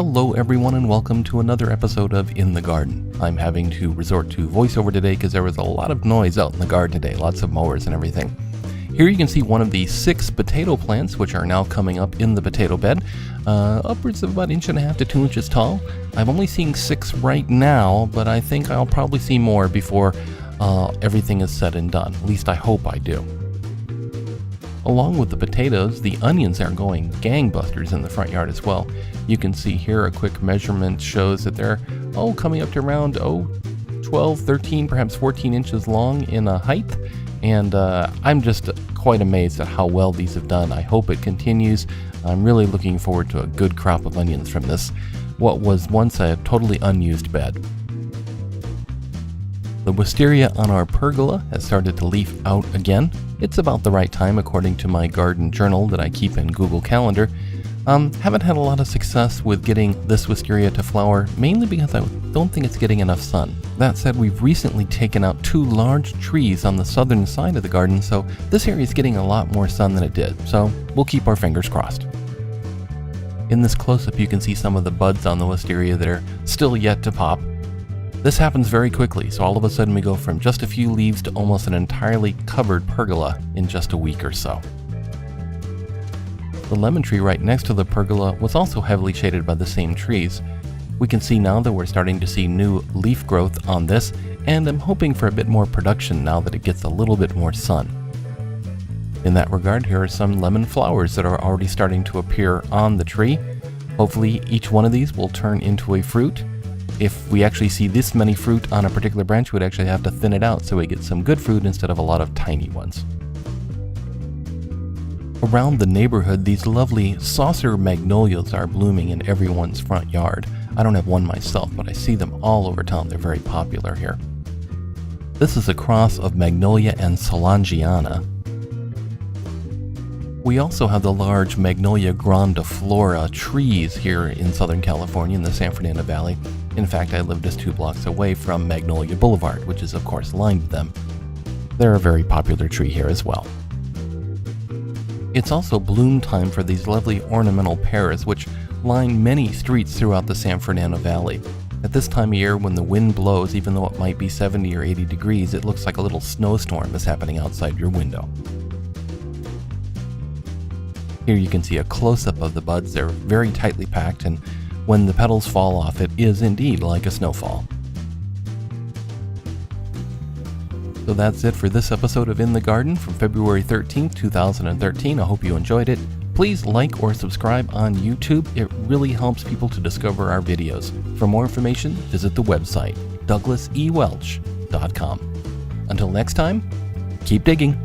Hello everyone and welcome to another episode of In the Garden. I'm having to resort to voiceover today because there was a lot of noise out in the garden today, lots of mowers and everything. Here you can see one of the 6 potato plants which are now coming up in the potato bed, upwards of about 1.5 to 2 inches tall. I'm only seeing 6 right now, but I think I'll probably see more before everything is said and done. At least I hope I do. Along with the potatoes, the onions are going gangbusters in the front yard as well. You can see here a quick measurement shows that they're coming up to around 12, 13, perhaps 14 inches long in height. And I'm just quite amazed at how well these have done. I hope it continues. I'm really looking forward to a good crop of onions from this, what was once a totally unused bed. The wisteria on our pergola has started to leaf out again. It's about the right time according to my garden journal that I keep in Google Calendar. Haven't had a lot of success with getting this wisteria to flower, mainly because I don't think it's getting enough sun. That said, we've recently taken out 2 large trees on the southern side of the garden, so this area is getting a lot more sun than it did, so we'll keep our fingers crossed. In this close-up you can see some of the buds on the wisteria that are still yet to pop. This happens very quickly, so all of a sudden we go from just a few leaves to almost an entirely covered pergola in just a week or so. The lemon tree right next to the pergola was also heavily shaded by the same trees. We can see now that we're starting to see new leaf growth on this, and I'm hoping for a bit more production now that it gets a little bit more sun. In that regard, here are some lemon flowers that are already starting to appear on the tree. Hopefully each one of these will turn into a fruit. If we actually see this many fruit on a particular branch, we'd actually have to thin it out so we get some good fruit instead of a lot of tiny ones. Around the neighborhood, these lovely saucer magnolias are blooming in everyone's front yard. I don't have one myself, but I see them all over town. They're very popular here. This is a cross of magnolia and solangiana. We also have the large Magnolia grandiflora trees here in Southern California in the San Fernando Valley. In fact, I live just 2 blocks away from Magnolia Boulevard, which is of course lined with them. They're a very popular tree here as well. It's also bloom time for these lovely ornamental pears, which line many streets throughout the San Fernando Valley. At this time of year, when the wind blows, even though it might be 70 or 80 degrees, it looks like a little snowstorm is happening outside your window. Here you can see a close-up of the buds. They're very tightly packed, and when the petals fall off, it is indeed like a snowfall. So that's it for this episode of In the Garden from February 13th, 2013. I hope you enjoyed it. Please like or subscribe on YouTube. It really helps people to discover our videos. For more information, visit the website, douglasewelch.com. Until next time, keep digging.